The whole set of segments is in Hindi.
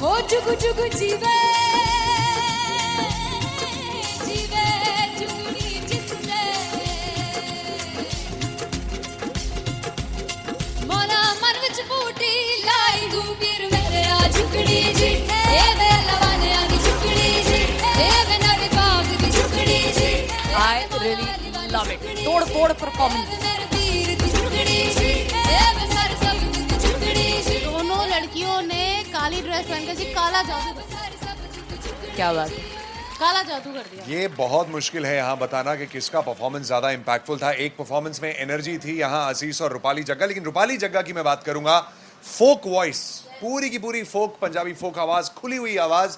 ओ जुगु जुगु जीवे जीवे जुगनी जिसने मोला मन विच बूटी लाई दूबीर मेरे आ झुकड़ी जी ए वे लवाने आ झुकड़ी जी ए वे नवी बाग दी झुकड़ी जी I really love it. तोड़ परफॉर्मेंस। दोनों लड़कियों ने काली ड्रेस पहनकर जी काला जादू क्या बात है। काला जादू कर दिया। ये बहुत मुश्किल है यहाँ बताना कि किसका परफॉर्मेंस ज्यादा इंपैक्टफुल था। एक परफॉर्मेंस में एनर्जी थी यहाँ असीस और रूपाली जग्गा, लेकिन रूपाली जग्गा की मैं बात करूंगा फोक वॉइस, पूरी की पूरी फोक, पंजाबी फोक आवाज, खुली हुई आवाज।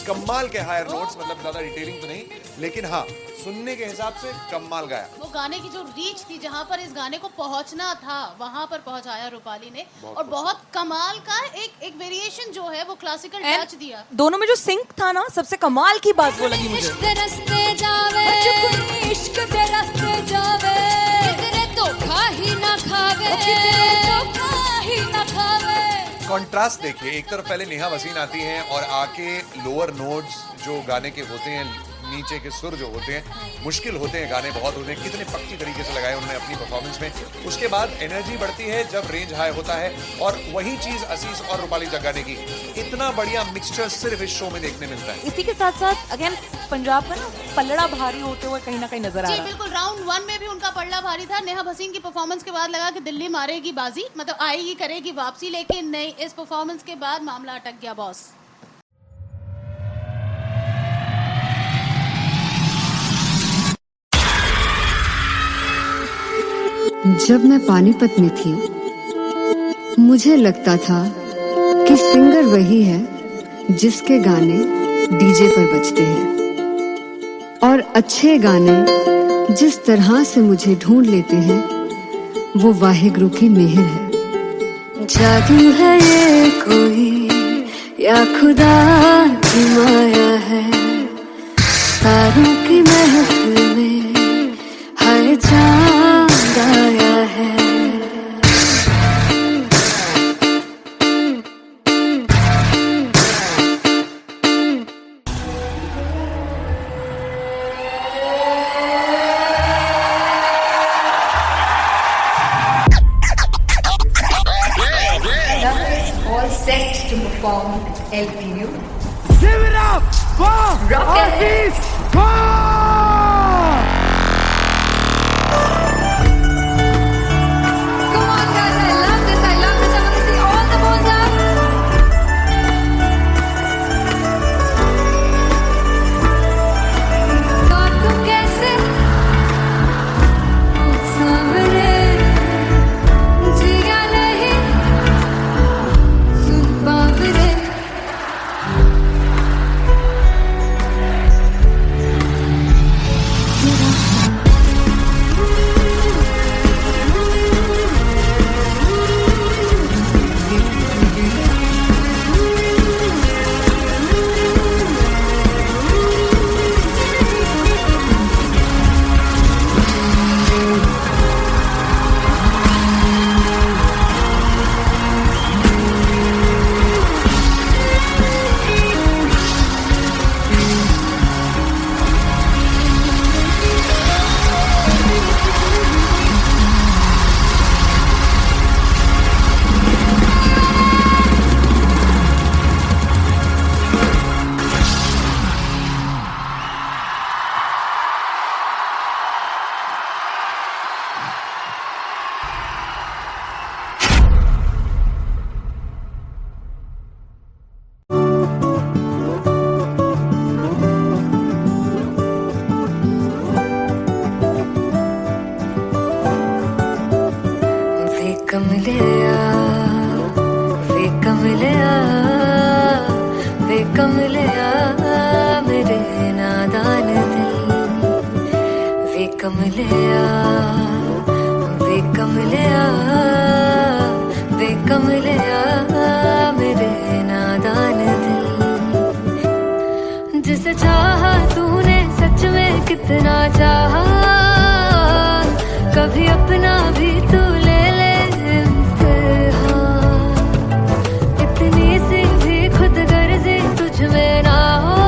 कमाल के हायर नोट्स, मतलब ज्यादा डिटेलिंग तो नहीं, लेकिन हाँ सुनने के हिसाब से कमाल गाया। वो गाने की जो रीच थी, जहाँ पर इस गाने को पहुंचना था वहां पर पहुंचाया रूपाली ने, और बहुत कमाल का एक वेरिएशन जो है वो क्लासिकल टच दिया। दोनों में जो सिंक था ना, सबसे कमाल की बात वो लगी मुझे। इश्क दे रस्ते जावे इश्क दे रस्ते जावे किधरे धोखा ही ना खावे किधरे धोखा ही ना खावे। कॉन्ट्रास्ट देखिए, एक तरफ पहले नेहा वसीन आती हैं और आके लोअर नोट्स जो गाने के होते हैं, नीचे के सुर जो होते हैं, मुश्किल होते हैं, गाने बहुत होते हैं, कितने पक्की तरीके से लगाए उन्होंने अपनी परफॉर्मेंस में। उसके बाद एनर्जी बढ़ती है जब रेंज हाई होता है, और वही चीज असीस और रूपाली जग्गा ने की। इतना बढ़िया मिक्सचर सिर्फ इस शो में देखने मिलता है। इसी के साथ साथ अगेन पंजाब का ना पलड़ा भारी होते हुए कहीं ना कहीं नजर आ जी रहा है। बिल्कुल, राउंड 1 में भी उनका पलड़ा भारी था। नेहा भसीन की परफॉर्मेंस के बाद लगा कि दिल्ली मारेगी बाजी, मतलब आएगी करेगी वापसी, लेकिन नहीं, इस परफॉर्मेंस के बाद मामला अटक गया बॉस। जब मैं पानीपत में थी, मुझे लगता था कि सिंगर वही है जिसके गाने डीजे पर बजते हैं, और अच्छे गाने जिस तरह से मुझे ढूंढ लेते हैं वो वाहिगुरु की मेहर है। जादू है ये कोई या खुदा की माया है, तारों की महफिल में हर चांद आया है। All set to perform LPU. Give it up for Rocket. Come on guys, I love this, I love this. I want to see all the balls up. और तुम कैसे सावरे जिया नहीं सुन बावरे। कमलिया मेरे नादान दिल, वे कमलिया, वे कमलिया, वे कमलिया मेरे नादान दिल। जिसे चाहा तूने सच में कितना चाहा, कभी अपना भी तू ले ले इम्तिहान। इतनी सी भी खुद गर्जी तुझ में ना हो,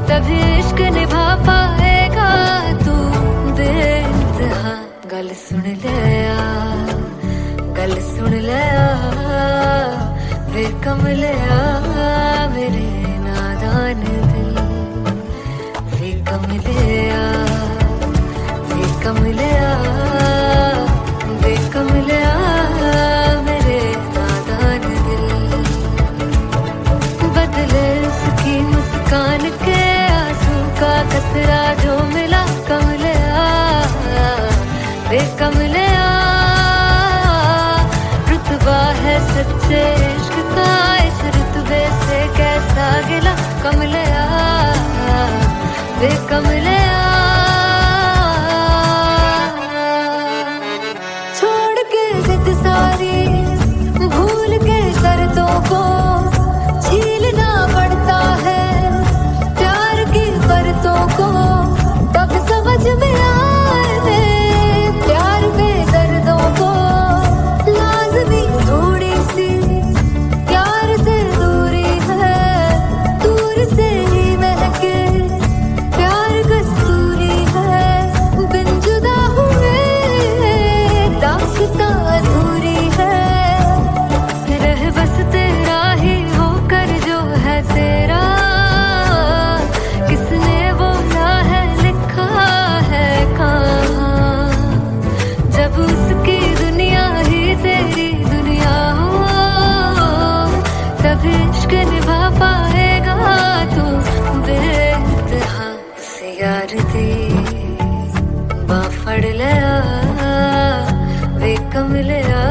तभी इश्क निभा पाएगा तू बेइंतहा। गल सुन ले आ, गल सुन ले आ, वे कमले आ मेरे नादान दिल। वे कमले आ, वे कमले आ, वे कमले आ मेरे नादान दिल। बदले उसकी मुस्कान के आंसू का कतरा जो मिला कमले आ, वे कमले आ। रुतबा है सच्चे इश्क का इस रुतबे से कैसा गिला कमले आ, वे कमले आ। छोड़ के जिद सारी भूल के शर्तों को झीलना पड़ता है प्यार की परतों को, तब समझ में आए प्यार बेदर्दों को। लाज़मी थोड़ी सी प्यार से दूरी है, दूर से ही महके प्यार कस्तूरी है। बिन जुदा हुए दास्तां अधूरी है, रह बस तेरा ही होकर जो है तेरा। किसने बोला है लिखा है कहाँ, जब उसकी दुनिया ही तेरी दुनिया हो, तभी इश्क निभा पाएगा तू बेइंतहा। से यार दी बां फड़ ले आ, वे कमले आ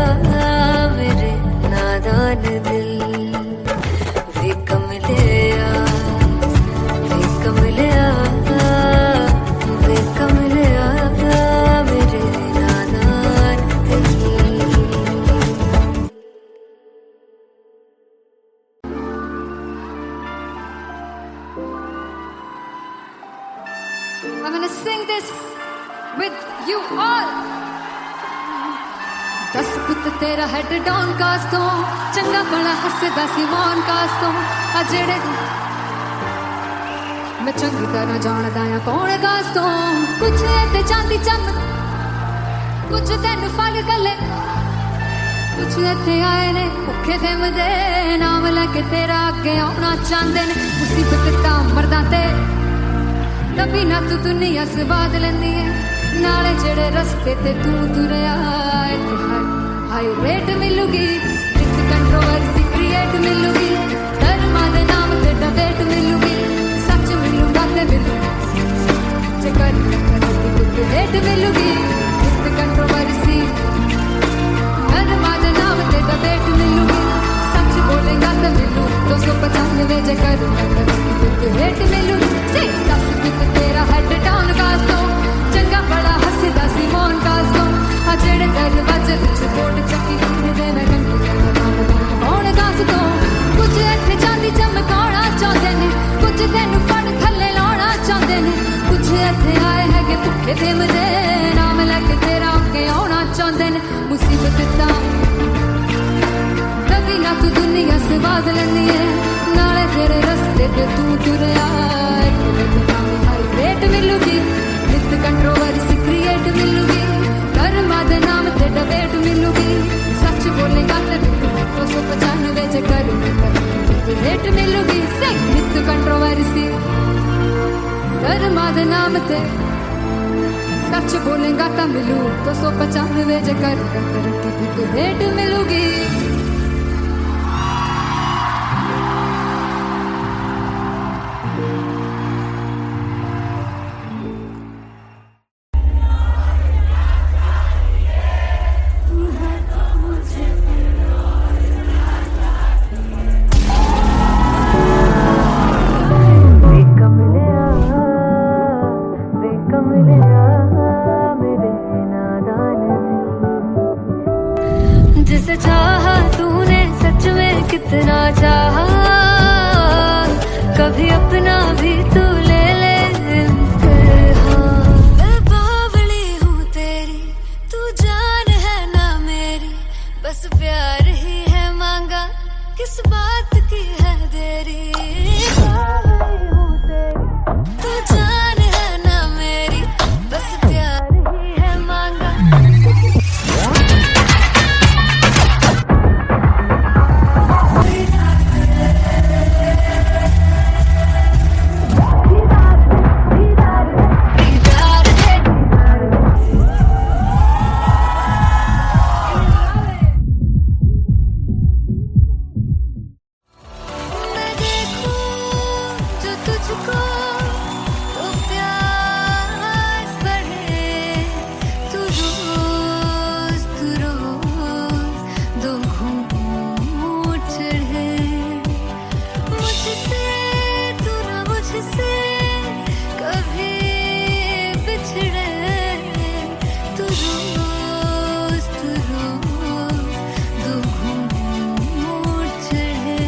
मेरे नादान दिल। वे कमले आ, वे कमले आ, वे कमले आ मेरे नादान दिल। I'm gonna sing this with you all. दस पुत तेरा हेड डाउन कास तो चंगा बड़ा हसदा सी मौन कास तो आ जेड़े मैं चंगी तरह जानदा आ कौन कास तो। कुछ ते चांदी चम कुछ तेन फल गले, कुछ इत्थे आए ने भुखे फिमदे नाम लेके तेरा अगे आउणा चाहंदे ने। मुसीबत तां मरदा ते तभी ना तू दुनिया स्वाद लेंदी है, नाले जेड़े रस्ते ते तू तुरया हाई रेट मिलूगी, विच कंट्रोवर्सी क्रिएट मिलूगी। धर्मा दे नाम ते डिबेट मिलूगी, सच मिलूगा ते मिलू जेकर कुछ हेट मिलूगी। विच कंट्रोवर्सी धर्मा दे नाम ते डिबेट मिलूगी, सच बोलेगा ते मिलू 295 जेकर हेट मिलूगी। से दस कित तेरा हेड डाउन कास तो चंगा बड़ा हसदा सी मौन कास तो आ जेड़े दरवाजे विच बोर्ड चक्की दे मैं कौन कास तो। कुछ इत्थे चांदी चमकाउणा चाहंदे ने, कुछ तेन फड़ थल्ले लाउणा चाहंदे ने। कुछ इत्थे आए हैगे भुखे फिमदे नाम लेके तेरा अगे आउणा चाहंदे ने। मुसीबत तां तभी ना तू दुनिया स्वाद लेंदी है, नाले तेरे रस्ते ते तू तुरया रेट मिलूगी। विच कंट्रोवर्सी क्रिएट मिलूगी, धर्मा दे नाम ते डिबेट मिलूगी। सच बोलेगा ते 295 जेकर रेट मिलूगी। से विच कंट्रोवर्सी धर्मा दे नाम ते सच बोलेगा ता मिलू 295 जेकर रेट मिलूगी। जिसे चाहा तूने सच में कितना चाहा, कभी अपना भी तू ले ले इम्तिहान। मैं बावली हूँ बात की है देरी, तू जान है ना मेरी, बस प्यार ही है मांगा। मैं देखूं जो तुझको तो प्यास बढ़े, तू रोज दो घूंट चढ़े, मुझसे तू ना मुझसे कभी बिछड़े, तू रोज दो घूंट चढ़े।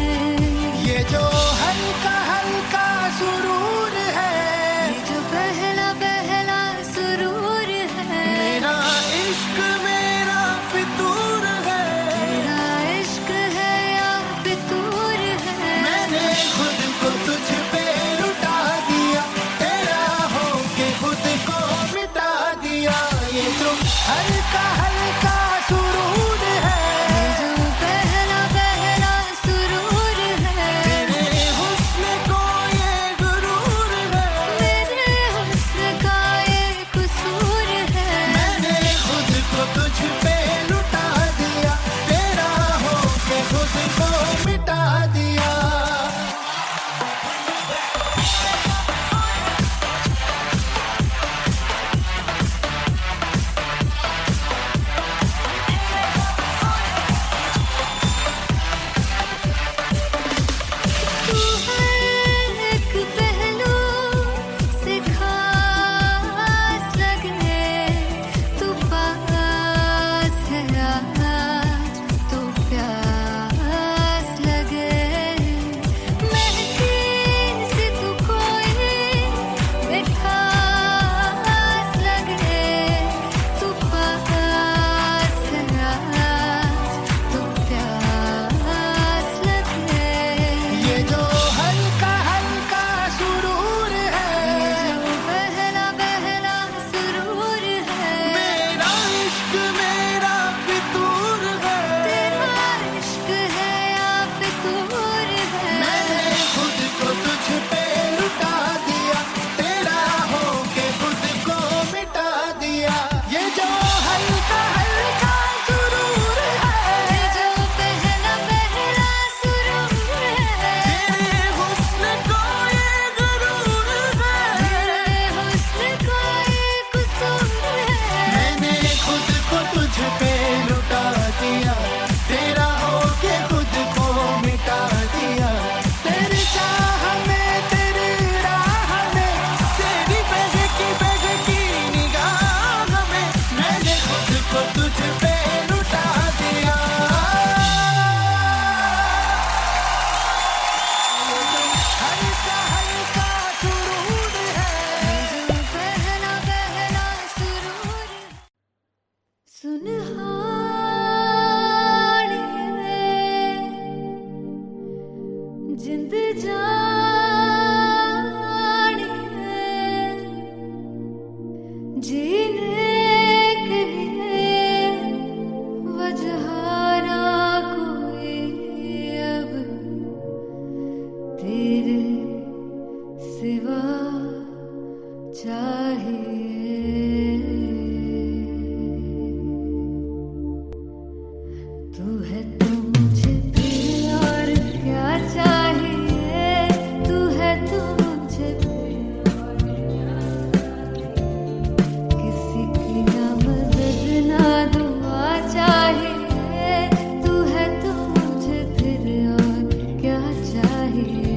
ये जो हल्का हल्का सुरूर है, ये जो पहला पहला सुरूर है, मेरा इश्क मेरा फितूर है। तेरा इश्क है या फितूर है। मैंने खुद को तुझ पे लुटा दिया, तेरा होके खुद को मिटा दिया। ये जो हल्का हल्का सुरूर है, ये जो पहला पहला सुरूर है, तेरे हुस्न को ये गुरूर है। मेरे हुस्न का ये कसूर है। मैंने खुद को तुझ पे लुटा दिया, तेरा होके खुद को मिटा दिया। तू है एक पहलू से खास लगे, तू पास है आज तो प्यास लगे, महकी से तू कोई मिठास लगे, तू पास है आज तो प्यास लगे। ये जो हल्का हल्का सुरूर है, ये जो पहला पहला सुरूर है, मेरा इश्क मेरा फितूर है। तेरा इश्क है या फितूर है। मैंने खुद को तुझ पे लुटा दिया, तेरा होके खुद को मिटा दिया। ये जो हल्का हल्का सुरूर है, ये जो पहला पहला सुरूर है, तेरे हुस्न को ये गुरूर है। तेरे हुस्न का ये कसूर है। मैंने खुद को तुझ पे लुटा दिया, तेरा होके खुद को मिटा दिया। तेरी चाह में तेरी राह में, तेरी बहकी निगाह में, मैंने खुद को तुझ पे लुटा दिया। हल्का हल्का सुरूर है, ये जो पहला पहला सुरूर है। सुनहानिए जिंद जानिए, जीने के लिए वजह ना कोई अब तेरे सिवा चाहिए। तू है तो मुझे फिर और क्या चाहिए, तू है तो मुझे फिर और क्या चाहिए। किसी की ना मदद ना दुआ चाहिए, तू है तो मुझे फिर और क्या चाहिए।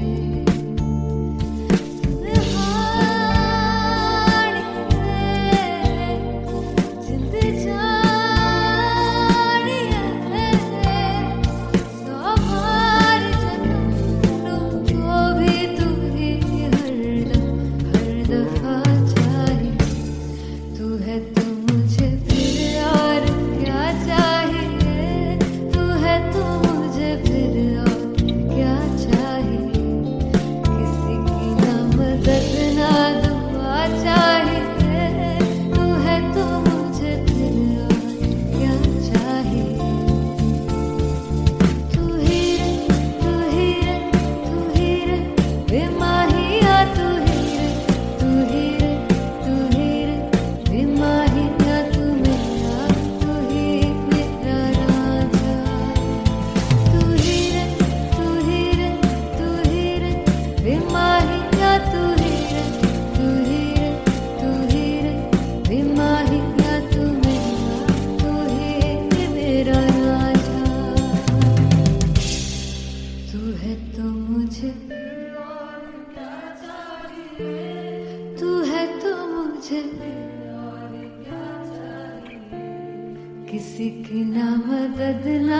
तू है तो मुझे किसी की ना मदद ना,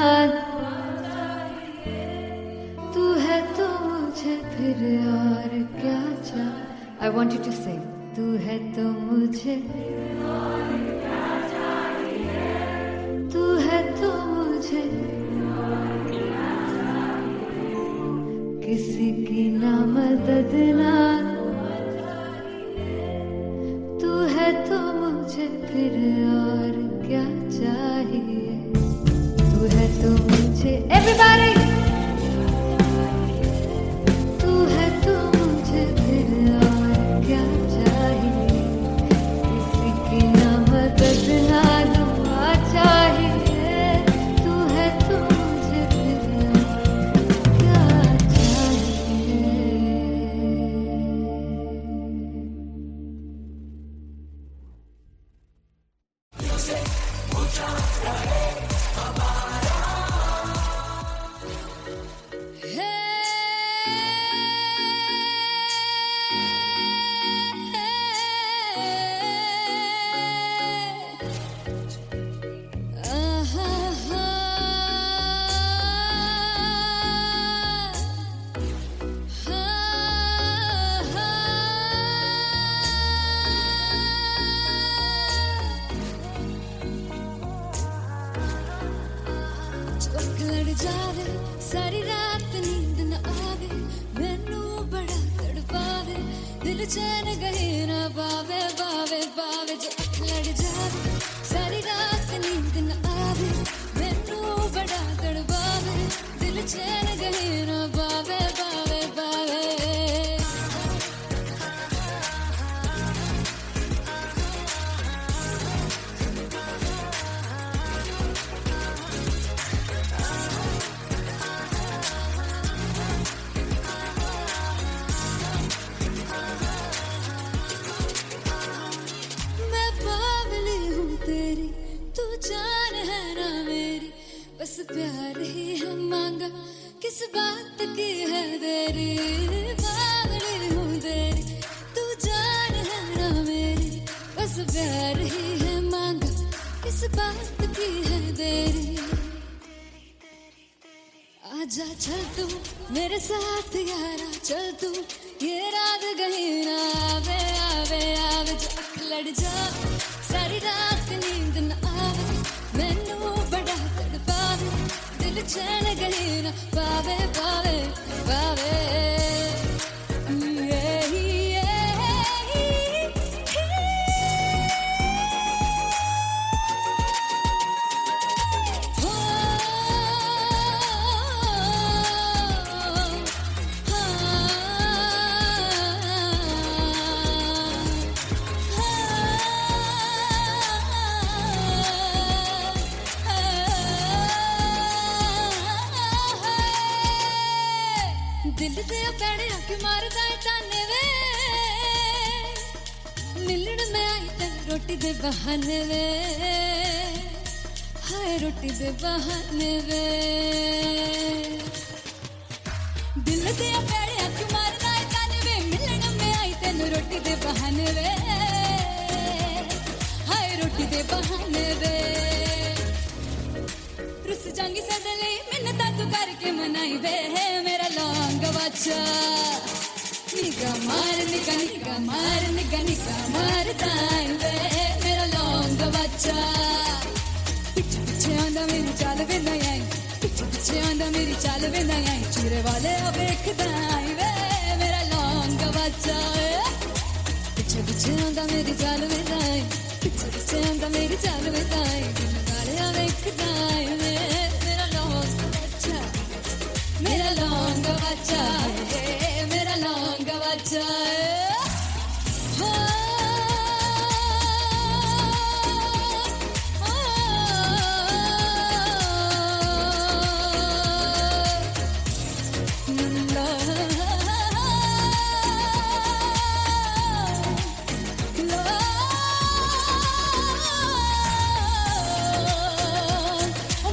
तू है तो मुझे फिर और क्या चाह। I want you to sing. तू है तो मुझे, तू है तो मुझे किसी की ना मदद ना, तू है तो मुझे फिर और क्या चाहिए। तू है तो मुझे everybody, तू है तो मुझे फिर और क्या चाहिए। किसी की ना मदद ना दुआ चाहिए। तू है तो मुझे फिर और क्या चाहिए। लड़ जावे सारी रात नींद न आवे, मैनू बड़ा तड़पावे, दिल चैन गहे ना पावे पावे पावे। जो अख लड़ जावे सारी रात नींद न आवे, मैनू बड़ा तड़पावे, दिल चैन गहे ना पावे पावे पावे। जान है ना मेरी, बस प्यार ही है मांगा, किस बात की है देरी। बावली हूँ तेरी, तू जान है ना मेरी, बस प्यार ही है मांगा, किस बात की है देरी। आजा चल तू मेरे साथ यारा, चल तू ये रात कहीं ना आवे आवे आवे। जो अख लड़ जा सारी रात नींद न आवे, मैनू बड़ा तड़पावे, दिल चैन कहीं ना पावे पावे पावे। दिल ते पैड़े आके मारदा है ताने वे, मिलण में आई तेन रोटी दे बहाने वे, हाय रोटी दे बहाने वे। दिल ते पैड़े आके मारदा है ताने वे, मिलण में आई तेन रोटी दे बहाने वे, हाय रोटी दे बहाने वे। रुस जांगी सदले मिन्नतां तू करके मनाई वे, मेरा लौंग बच्चा निगा मार निगा निगा मार निगा निगा मार दाई वे, मेरा लौंग बच्चा। पिछे पिछे आंदा मेरी चाल वे ना आई, पिछे पिछे आंदा मेरी चाल वे ना आई, चूरे वाले वेखदा आई वे, मेरा लौंग बच्चा। पिछे पिछे आंदा मेरी चाल वे ना आई, पिछे पिछे आंदा मेरी चाल वे ना आई, दिल वाले वेखदा आई वे, मेरा लौंग बच्चा, मेरा लौंग बच्चा, मेरा लौंग बच्चा।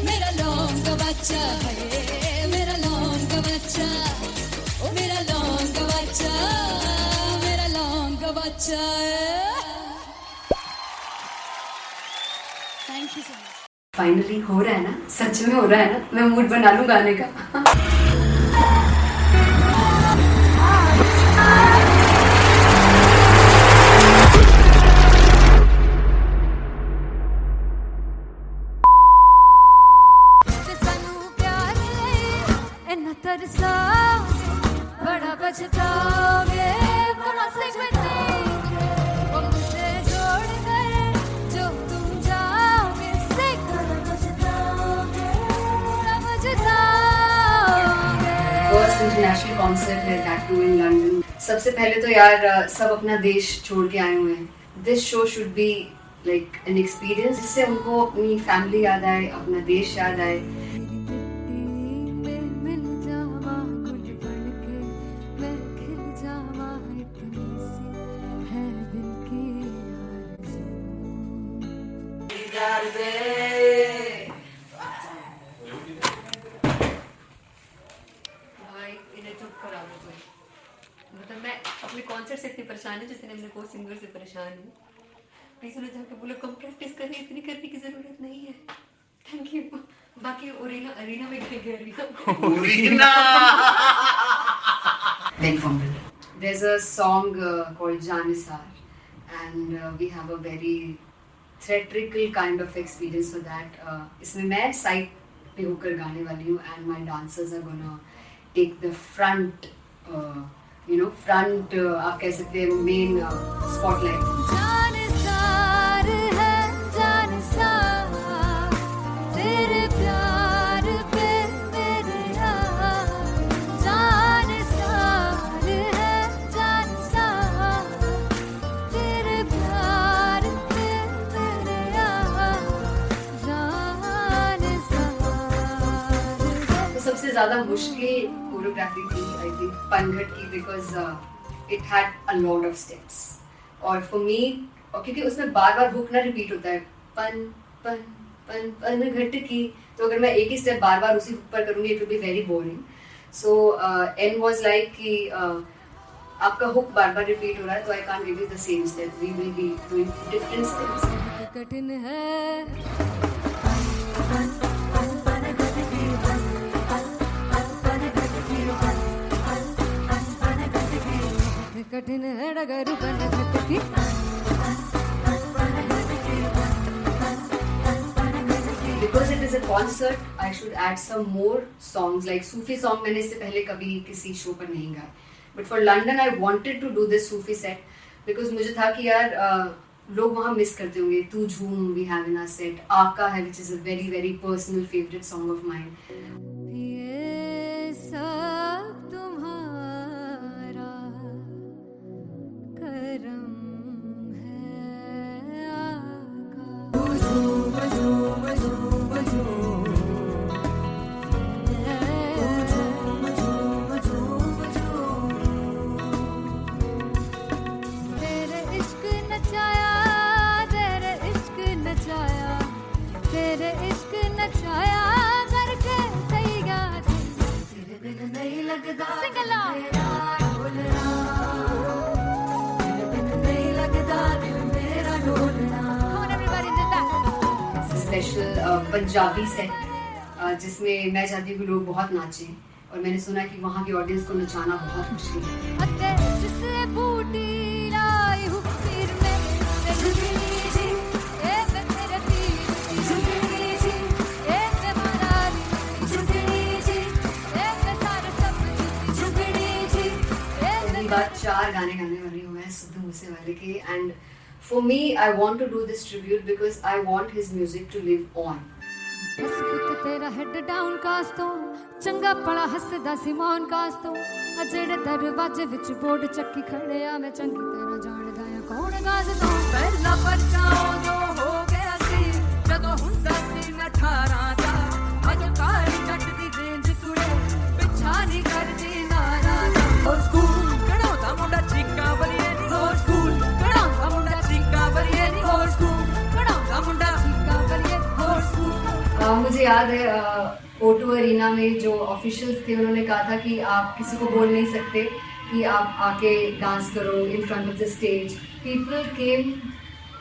मेरा लौंग बच्चा है, मेरा लौंग बच्चा, ओ मेरा लौंग बच्चा, मेरा thank you so much. Finally हो रहा है ना, सच में हो रहा है ना, मैं मूड बना लूं गाने का। बड़ा पछताओगे मुनासिब देंगे वो मुझे जोड़ कर जो तुम जाओगे से बड़ा पछताओगे बड़ा पछताओगे। फर्स्ट इंटरनेशनल कॉन्सर्ट है दैट टू इन लंदन। सबसे पहले तो यार सब अपना देश छोड़ के आए हुए हैं। This show should be like an experience जिससे उनको अपनी फैमिली याद आए, अपना देश याद आए। मतलब मैं अपने कॉन्सर्ट से इतनी परेशान हूँ जितने अपने को सिंगर से परेशान हूँ। प्लीज उन्हें जाके बोलो कम प्रैक्टिस करनी, इतनी करने की जरूरत नहीं है। Thank you. बाकी अरीना में गई arena Then fumble. There's a song called Janisar and we have a very theatrical kind of experience for that. इसमें मैं साइड पे होकर गाने वाली हूँ and my dancers are gonna take the front, front आप कह सकते हैं main spotlight. जानिसार है जानिसार तेरे प्यार पे मेरे यार जानिसार है जानिसार तेरे प्यार पे मेरे यार जानिसार। तो सबसे ज़्यादा मुश्किल कोरियोग्राफी थी आई थिंक पनघट की because it had a lot of steps और फॉर मी और क्योंकि उसमें बार बार हुक ना रिपीट होता है पन पन पन पनघट की, तो अगर मैं एक ही स्टेप बार बार उसी हुक पर करूँगी it will be very boring. So an was like कि आपका हुक बार बार रिपीट हो रहा है तो I can't give you the same step, we will be doing different steps. कठिन है कठिन है डगर पनघट की Because it is a concert, I should add some more songs like Sufi song. मैंने इससे पहले कभी किसी शो पर नहीं गाया, but for London I wanted to do this Sufi set because मुझे था कि यार लोग वहाँ मिस करते होंगे। तू झूम we have in our set, आका है which is a very very personal favorite song of mine. ये सब तुम्हारा करम है आका। तेरे इश्क नचाया तेरे इश्क नचाया तेरे इश्क नचाया करके तैयार तेरे बिन नहीं लगता सिंगला तेरे बिन नहीं लगता दिल मेरा ढोलना। Come on everybody do that. Special Punjabi set जिसमें मैं चाहती हूँ कि लोग बहुत नाचें और मैंने सुना कि वहाँ की ऑडियंस को नचाना बहुत मुश्किल है। अते जिससे बूटी लाई हूँ पीर में ते झुकनी जी ए मैं तेरे तीर झुकनी जी ए मैं माराली झुकनी जी ए मैं सारे सब झुकनी जी ए पहली बार 4 गाने गाने वाली हूँ मैं सिद्धू मूसेवाले के and for me I want to do this tribute because I want his music to live on. बस पुत तेरा हेड डाउन कास तो चंगा पड़ा हसदा सिमोन कास तो अजेड़े दरवाजे विच बोर्ड चक्की खड़े आ मैं चंगी तरह जानदा आ कौन गाज तो पहला बच्चा जो हो गया सी जदों हुंदा सी मैं 18 दा अज काली जट दी रेंज कुड़े पिछा नहीं करदी नारा हो स्कूल कढ़ाउंदा मुंडा चीका बलिए नी हो स्कूल कढ़ाउंदा मुंडा चीका बलिए नी हो स्कूल कढ़ाउंदा मुंडा चीका बलिए हो स्कूल। मुझे याद है O2 अरीना में जो ऑफिशियल्स थे उन्होंने कहा था कि आप किसी को बोल नहीं सकते कि आप आके डांस करो in front of the stage. People came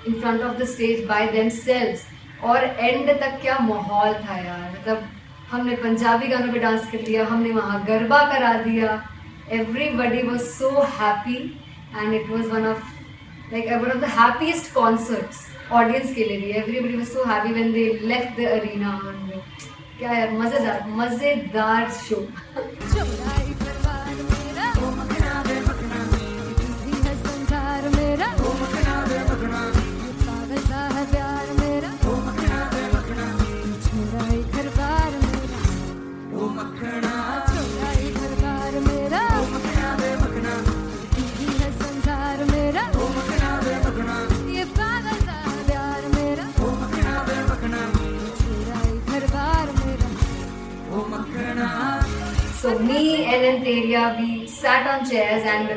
in front of the stage by themselves. और एंड तक क्या माहौल था यार. मतलब हमने पंजाबी गानों पे डांस कर लिया, हमने वहाँ गरबा करा दिया. Everybody was so happy and it was one of the happiest concerts audience के लिए भी. Everybody was so happy when they left the arena. और क्या यार मजेदार show. So me and Antelia, we sat on chairs and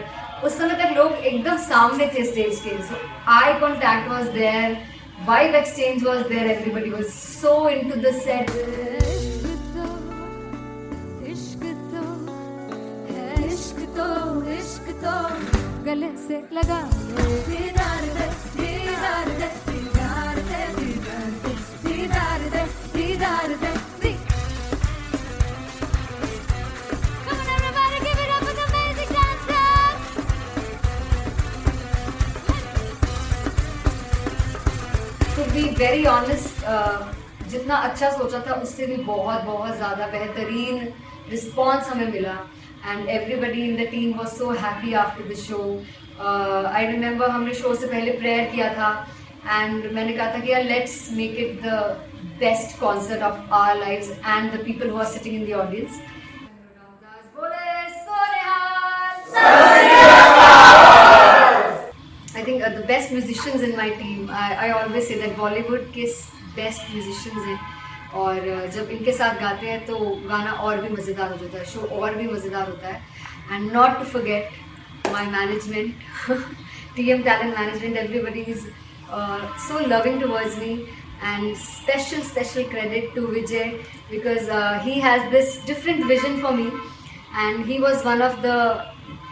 उस समय तक लोग एकदम सामने थे स्टेज के. So eye contact was there, vibe exchange was there, everybody was so into the set. इश्क तो गले से लगा दीदार दे दीदार दे दीदार दे दीदार दे दीदार दे. Come on everybody, give it up for the amazing dancers. To be very honest, जितना अच्छा सोचा था उससे भी बहुत ज़्यादा बेहतरीन रिस्पॉन्स हमें मिला. And everybody in the team was so happy after the show. I remember हमने शो से पहले प्रेयर किया था and मैंने कहा था कि यार let's make it the best concert of our lives and the people who are sitting in the audience. I think the best musicians in my team. I always say that Bollywood के best musicians हैं. और जब इनके साथ गाते हैं तो गाना और भी मज़ेदार हो जाता है, शो और भी मज़ेदार होता है. And not to forget my management, TM Talent Management. Everybody is so loving towards me, and special credit to Vijay because he has this different vision for me, and he was one of the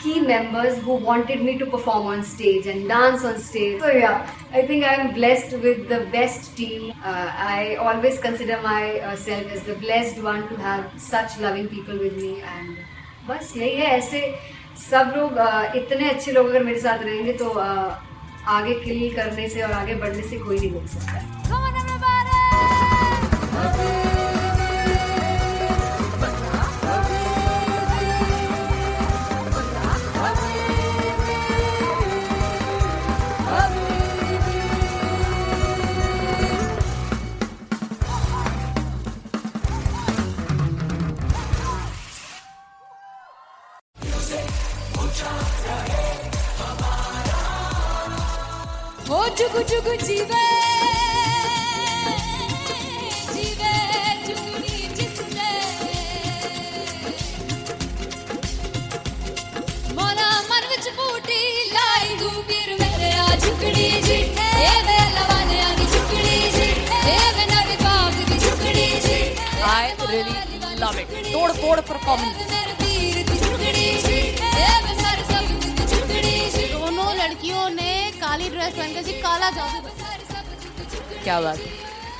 key members who wanted me to perform on stage and dance on stage. So yeah, I think I'm blessed with the best team. I always consider myself as the blessed one to have such loving people with me. And बस यही है. ऐसे सब लोग इतने अच्छे लोग अगर मेरे साथ रहेंगे तो आगे किल करने से और आगे बढ़ने से कोई नहीं रोक सकता है. Come on everybody. हो जुग जुग जीवे जीवे जुगनी जिसने मोरा मन विच बूटी लाई दूबीर मेरे आ झुकड़ी जी ए वे लवाने आगी झुकड़ी जी ए वे नवी बाग की झुकड़ी जी. I really love it. तोड़ performance. मेरे वीर की झुकड़ी जी ए वे सारे सब की झुकड़ी जी. दोनों लड़कियों ने काली ड्रेस पहनकर जी काला जादू क्या बात.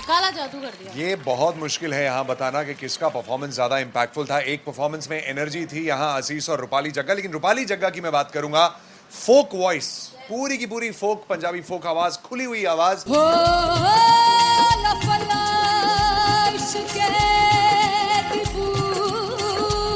काला जादू कर दिया. ये बहुत मुश्किल है यहाँ बताना कि किसका परफॉर्मेंस ज्यादा इंपैक्टफुल था. एक परफॉर्मेंस में एनर्जी थी यहाँ असीस और रूपाली जग्गा, लेकिन रूपाली जग्गा की मैं बात करूंगा. फोक वॉइस, पूरी की पूरी फोक, पंजाबी फोक आवाज, खुली हुई आवाज. हो लफला इश्क़े दी बूटी.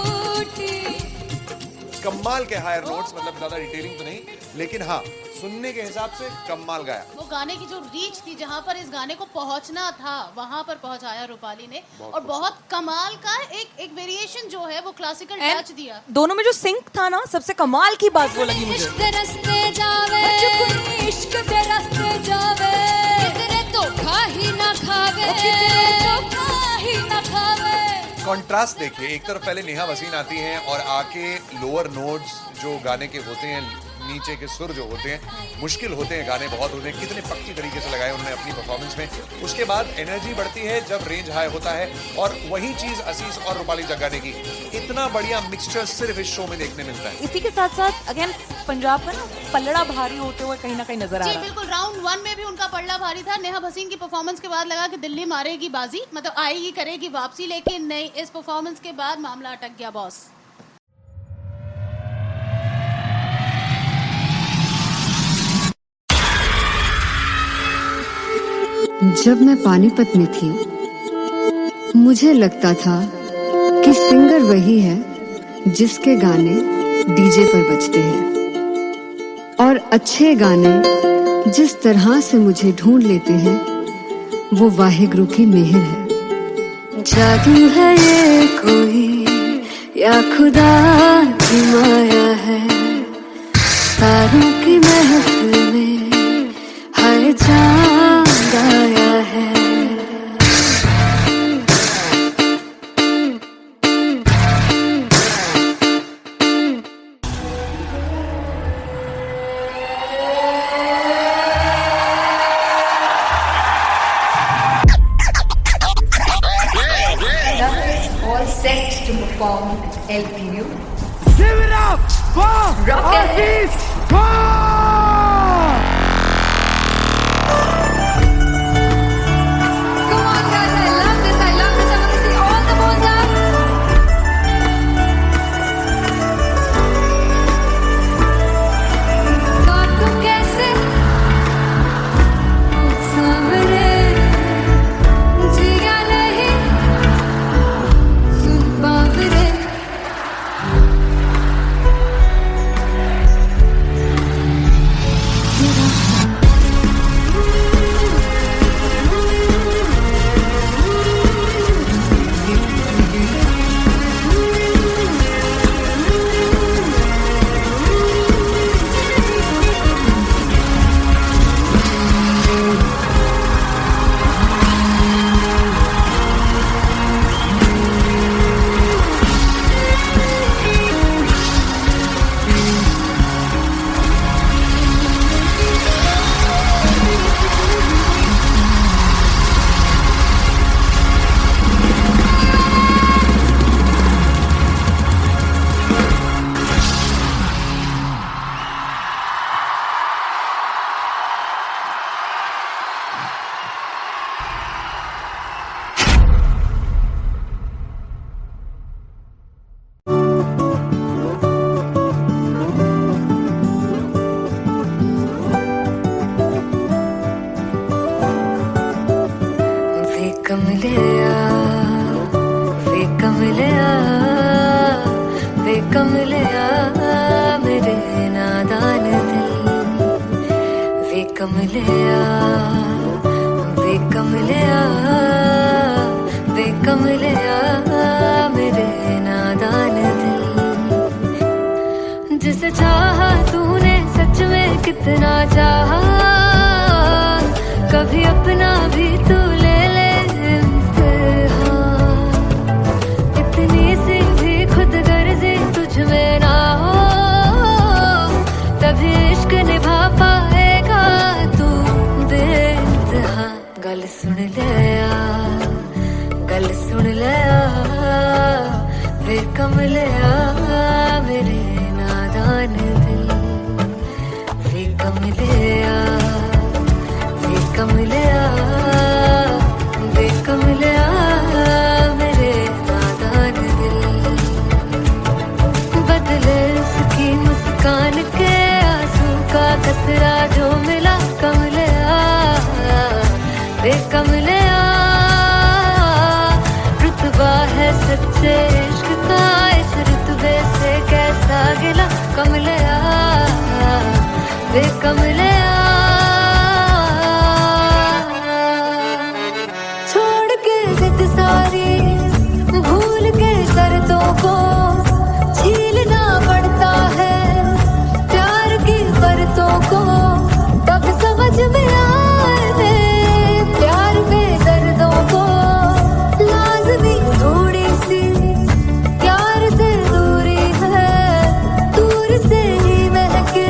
कमाल के हायर नोट्स, मतलब ज्यादा डिटेलिंग तो नहीं, लेकिन हाँ सुनने के हिसाब से कमाल गाया. वो गाने की जो रीच थी, जहाँ पर इस गाने को पहुंचना था वहां पर पहुंचाया रूपाली ने. और बहुत कमाल का एक वेरिएशन जो है वो क्लासिकल टच दिया. दोनों में जो सिंक था ना, सबसे कमाल की बात वो लगी मुझे. इश्क दे रस्ते जावे इश्क दे रस्ते जावे कितने धोखा ही ना खावे धोखा ही ना खावे. कॉन्ट्रास्ट देखिए, एक तरफ पहले नेहा वसीन आती हैं और आके लोअर नोट्स जो गाने के होते हैं नीचे के सुर जो होते हैं मुश्किल होते हैं, गाने बहुत होते हैं, कितने पक्की तरीके से लगाए उन्होंने अपनी परफॉर्मेंस में। उसके बाद एनर्जी बढ़ती है जब रेंज हाई होता है, और वही चीज असीस और रूपाली जग्गाने की इतना बढ़िया मिक्सचर सिर्फ इस शो में देखने मिलता है। इसी के साथ साथ अगेन पंजाब का ना पल्लड़ा भारी होते हुए कहीं ना कहीं नजर आ जी रहा है। बिल्कुल, राउंड 1 में भी उनका पल्ला भारी था। नेहा भसीन की परफॉर्मेंस के बाद लगा कि दिल्ली मारेगी बाजी, मतलब आएगी करेगी वापसी, लेकिन नहीं, इस परफॉर्मेंस के बाद मामला अटक गया बॉस। जब मैं पानीपत में थी मुझे लगता था कि सिंगर वही है जिसके गाने डीजे पर बजते हैं, और अच्छे गाने जिस तरह से मुझे ढूंढ लेते हैं वो वाहिगुरु की मेहर है। जादू है ये कोई या खुदा की माया है, तारों की महफिल में हर चांद आया है। All set to perform at LPU. Give it up for Rock and Aziz Khan! Come on, guys, I love this. I love this. I want to see all the balls up. काटूं कैसे सामने जिया नहीं सुन पावरे। मेरे नादान दिल वे कमलिया मेरे नादान दिल। जिसे चाहा तूने सच में कितना चाहा, कभी अपना भी तू ले ले इम्तिहान। इतनी सी भी खुद गर्जी तुझ में ना हो, तभी इश्क निभा पाएगा तू बेइंतहा। गल सुन लिया वे कमलिया मेरे नादान दिल वे कमलिया मेरे नादान दिल। बदले उसकी मुस्कान के आंसू का कतरा जो मिला कमलिया वे कमलिया। रुतबा है सच्चे इश्क का इस रुतबे से कैसा गिला कमलिया वे कमलिया। छोड़ के जिद सारी भूल के शर्तों को छीलना पड़ता है प्यार की परतों को, तब समझ में आए प्यार में दर्दों को। लाज़मी थोड़ी सी प्यार से दूरी है, दूर से ही महके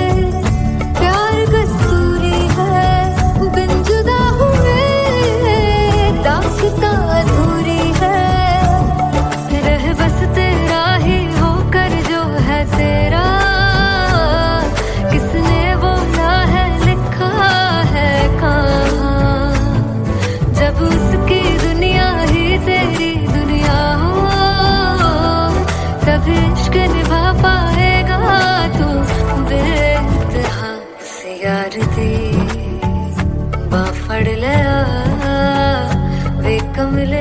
मिले